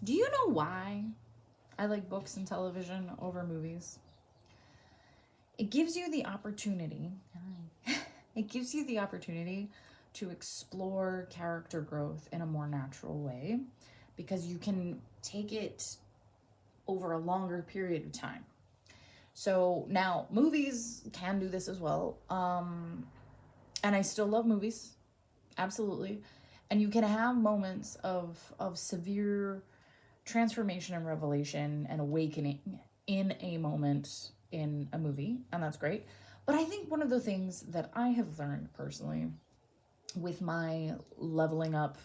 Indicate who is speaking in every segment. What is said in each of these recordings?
Speaker 1: Do you know why I like books and television over movies? It gives you the opportunity. It gives you the opportunity to explore character growth in a more natural way because you can take it over a longer period of time. So now movies can do this as well. And I still love movies, absolutely. And you can have moments of severe transformation and revelation and awakening in a moment in a movie, and that's great. But I think one of the things that I have learned personally with my leveling up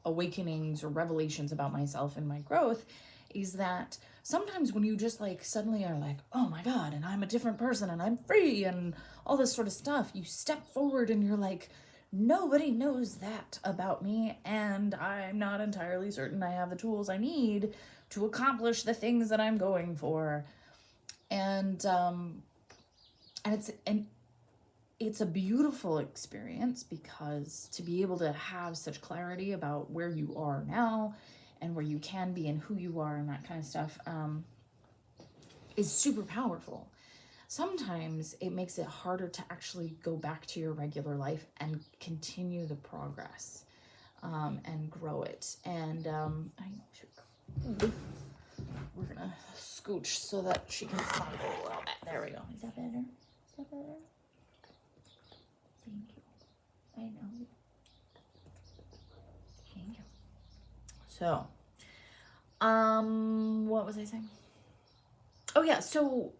Speaker 1: awakenings or revelations about myself and my growth is that sometimes when you just like suddenly are like, oh my God, and I'm a different person and I'm free and all this sort of stuff, you step forward and you're like, nobody knows that about me, and I'm not entirely certain I have the tools I need to accomplish the things that I'm going for. And it's a beautiful experience because to be able to have such clarity about where you are now and where you can be and who you are and that kind of stuff is super powerful. Sometimes it makes it harder to actually go back to your regular life and continue the progress and grow it. And we're gonna scooch so that she can snuggle a little bit. There we go. Is that better? Is that better? Thank you. I know. Thank you. So, what was I saying? Oh yeah, so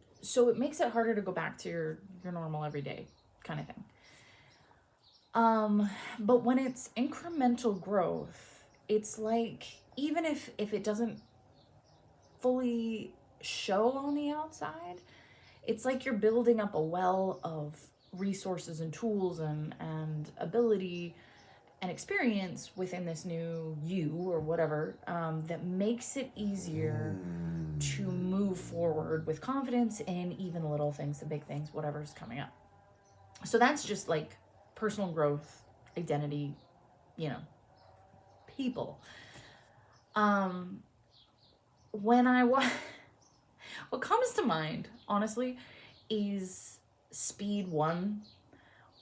Speaker 1: it makes it harder to go back to your normal everyday kind of thing. But when it's incremental growth, it's like even if it doesn't fully show on the outside, it's like you're building up a well of resources and tools and ability and experience within this new you or whatever that makes it easier to move forward with confidence in even the little things, the big things, whatever's coming up. So that's just like personal growth, identity, people. When I what comes to mind, honestly, is Speed 1,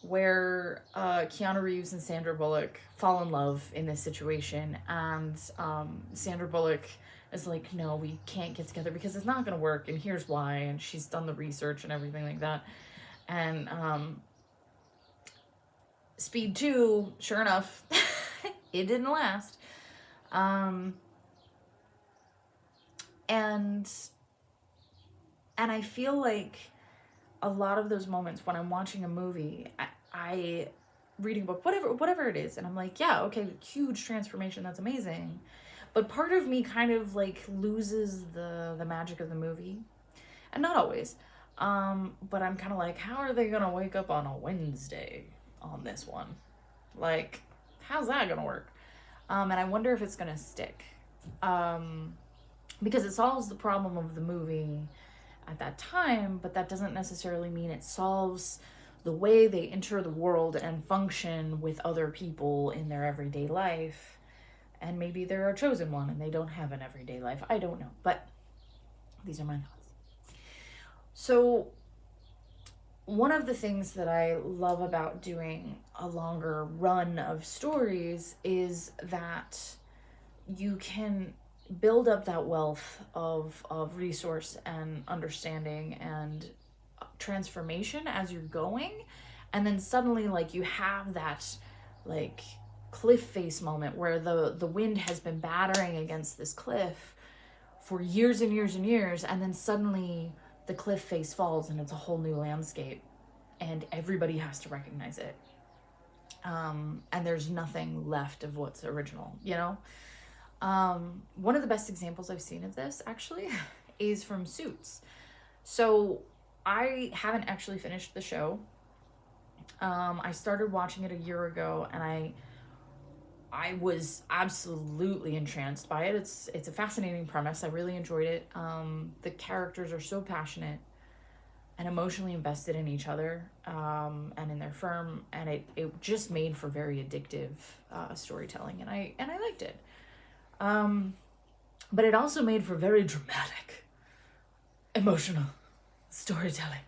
Speaker 1: where Keanu Reeves and Sandra Bullock fall in love in this situation, and Sandra Bullock is like, no, we can't get together because it's not going to work, and here's why, and she's done the research and everything like that. And Speed 2, sure enough, it didn't last. And I feel like a lot of those moments when I'm watching a movie, I reading a book, whatever it is, and I'm like, yeah, okay, huge transformation, that's amazing. But part of me kind of like loses the magic of the movie. And not always. But I'm kind of like, how are they gonna wake up on a Wednesday on this one? Like, how's that gonna work? And I wonder if it's gonna stick. Because it solves the problem of the movie at that time, but that doesn't necessarily mean it solves the way they enter the world and function with other people in their everyday life. And maybe they're a chosen one and they don't have an everyday life. I don't know, but these are my thoughts. So one of the things that I love about doing a longer run of stories is that you can build up that wealth of resource and understanding and transformation as you're going, and then suddenly like you have that like cliff face moment where the wind has been battering against this cliff for years and years and years, and then suddenly the cliff face falls and it's a whole new landscape and everybody has to recognize it, and there's nothing left of what's original. One of the best examples I've seen of this actually is from Suits. So I haven't actually finished the show. I started watching it a year ago, and I was absolutely entranced by it. It's a fascinating premise. I really enjoyed it. The characters are so passionate and emotionally invested in each other and in their firm, and it just made for very addictive storytelling, and I liked it. But it also made for very dramatic, emotional storytelling,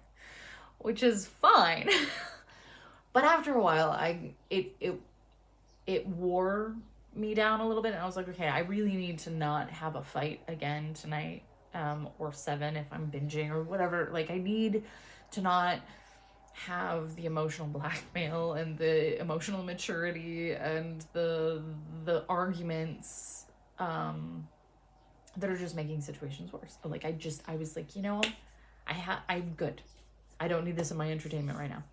Speaker 1: which is fine. But after a while, it wore me down a little bit, and I was like, okay, I really need to not have a fight again tonight, or 7 if I'm binging or whatever. Like, I need to not have the emotional blackmail and the emotional maturity and the arguments that are just making situations worse. Like, I was like, I'm good. I don't need this in my entertainment right now.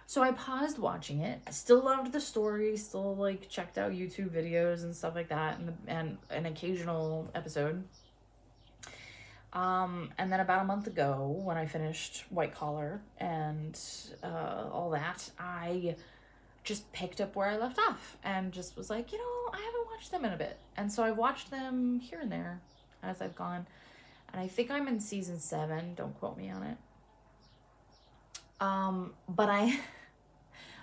Speaker 1: So I paused watching it. I still loved the story, still like checked out YouTube videos and stuff like that, and an occasional episode. And then about a month ago, when I finished White Collar and all that, I just picked up where I left off and just was like, I haven't watched them in a bit. And so I've watched them here and there as I've gone. And I think I'm in season 7. Don't quote me on it. But I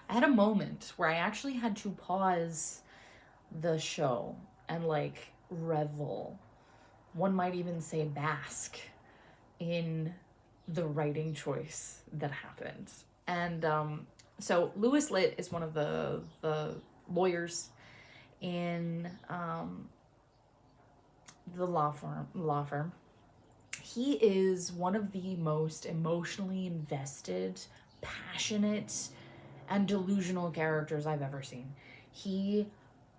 Speaker 1: had a moment where I actually had to pause the show and like revel. One might even say bask in the writing choice that happened. And so Louis Litt is one of the lawyers in the law firm. He is one of the most emotionally invested, passionate, and delusional characters I've ever seen. He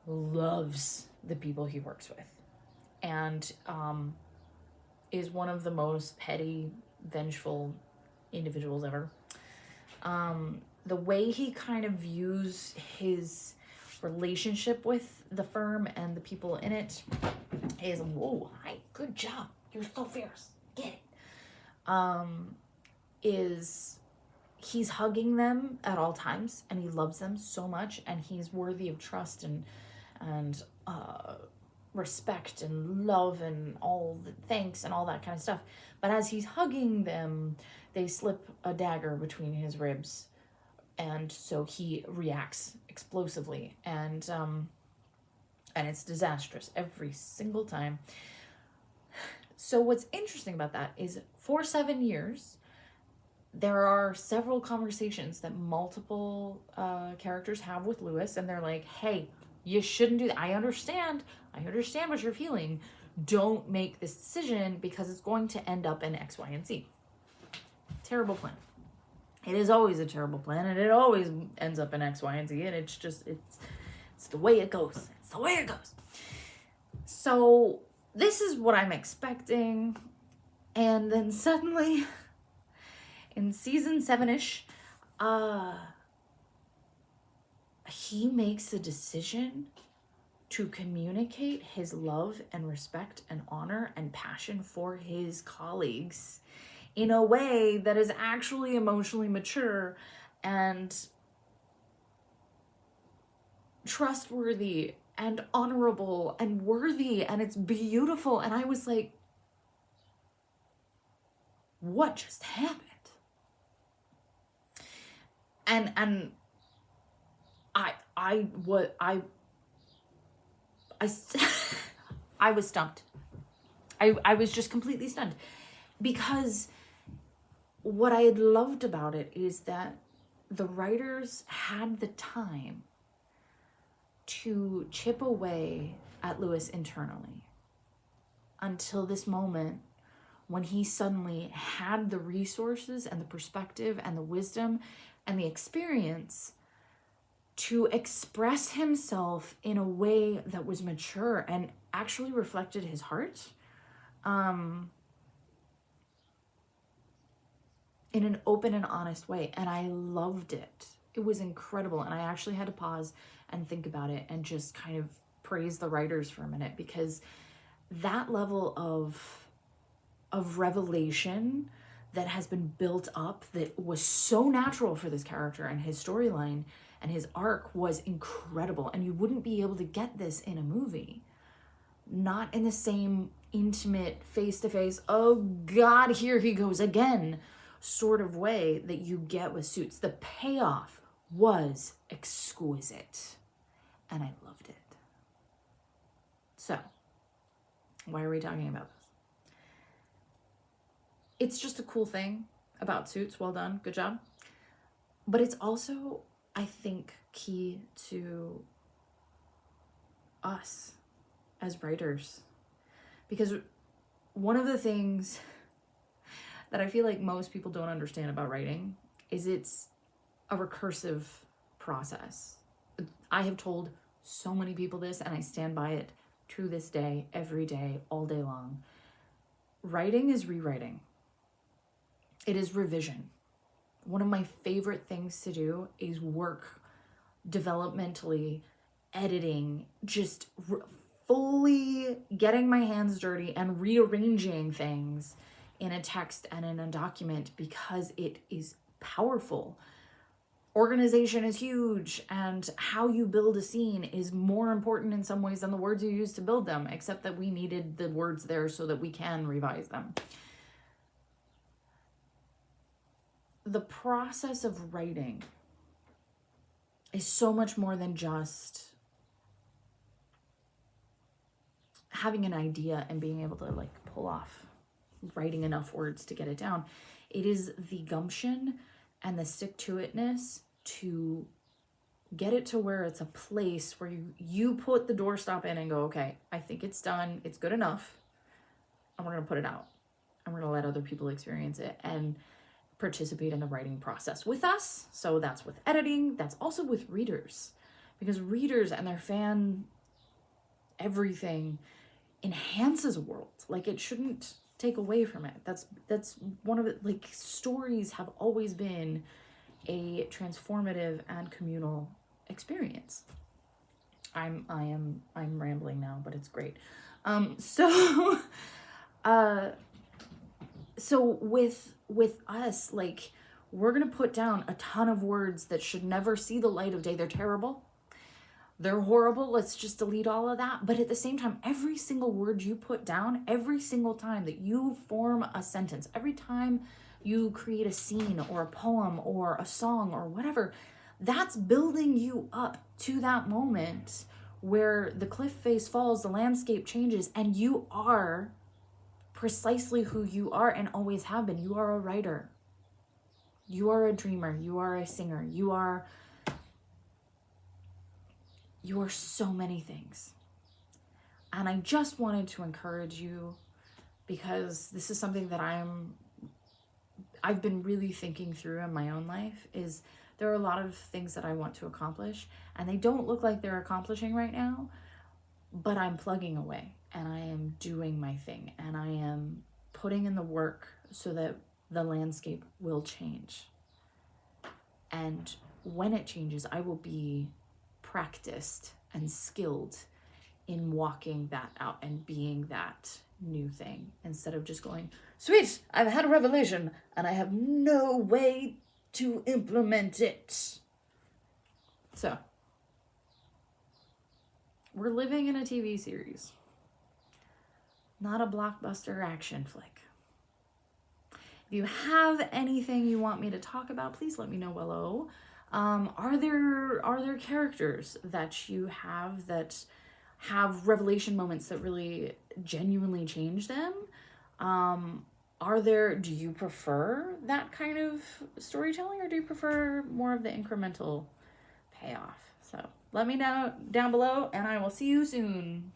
Speaker 1: loves the people he works with, and is one of the most petty, vengeful individuals ever. The way he kind of views his relationship with the firm and the people in it is, whoa, hi, good job, you're so fierce, get it. Is he's hugging them at all times, and he loves them so much, and he's worthy of trust and respect and love and all the thanks and all that kind of stuff. But as he's hugging them, they slip a dagger between his ribs, and so he reacts explosively, and it's disastrous every single time. So what's interesting about that is, for 7 years, there are several conversations that multiple characters have with Louis, and they're like, hey, you shouldn't do that. I understand what you're feeling. Don't make this decision because it's going to end up in X, Y, and Z. Terrible plan. It is always a terrible plan, and it always ends up in X, Y, and Z, and it's the way it goes. It's the way it goes. So this is what I'm expecting, and then suddenly, in season 7-ish, he makes a decision to communicate his love and respect and honor and passion for his colleagues in a way that is actually emotionally mature and trustworthy and honorable and worthy, and it's beautiful. And I was like, what just happened? And I was stumped. I was just completely stunned, because what I had loved about it is that the writers had the time to chip away at Louis internally until this moment when he suddenly had the resources and the perspective and the wisdom and the experience to express himself in a way that was mature and actually reflected his heart, in an open and honest way. And I loved it. It was incredible. And I actually had to pause and think about it and just kind of praise the writers for a minute, because that level of revelation that has been built up, that was so natural for this character, and his storyline and his arc was incredible. And you wouldn't be able to get this in a movie. Not in the same intimate, face-to-face, oh God, here he goes again sort of way that you get with Suits. The payoff was exquisite, and I loved it. So, Why are we talking about this? It's just a cool thing about Suits. Well done. Good job. But it's also, I think, key to us as writers. Because one of the things that I feel like most people don't understand about writing is it's a recursive process. I have told so many people this, and I stand by it to this day, every day, all day long. Writing is rewriting. It is revision. One of my favorite things to do is work developmentally, editing, just fully getting my hands dirty and rearranging things in a text and in a document, because it is powerful. Organization is huge, and how you build a scene is more important in some ways than the words you use to build them, except that we needed the words there so that we can revise them. The process of writing is so much more than just having an idea and being able to like pull off writing enough words to get it down. It is the gumption and the stick-to-itness to get it to where it's a place where you put the doorstop in and go, okay, I think it's done, it's good enough, and we're gonna put it out. And we're gonna let other people experience it and participate in the writing process with us. So that's with editing, that's also with readers. Because readers and their fan everything enhances a world. Like, it shouldn't take away from it. That's one of it. Like, stories have always been a transformative and communal experience. I'm rambling now, but it's great. So with us, like, we're gonna put down a ton of words that should never see the light of day. They're terrible, they're horrible, let's just delete all of that. But at the same time, every single word you put down, every single time that you form a sentence, every time you create a scene or a poem or a song or whatever, that's building you up to that moment where the cliff face falls, the landscape changes, and you are precisely who you are and always have been. You are a writer. You are a dreamer. You are a singer. You are so many things. And I just wanted to encourage you, because this is something that I've been really thinking through in my own life. Is there are a lot of things that I want to accomplish, and they don't look like they're accomplishing right now, but I'm plugging away and I am doing my thing and I am putting in the work so that the landscape will change. And when it changes, I will be practiced and skilled in walking that out and being that new thing, instead of just going, sweet, I've had a revelation and I have no way to implement it. So, we're living in a TV series, not a blockbuster action flick. If you have anything you want me to talk about, please let me know below. Are there characters that you have that have revelation moments that really genuinely change them? Do you prefer that kind of storytelling, or do you prefer more of the incremental payoff? So let me know down below, and I will see you soon.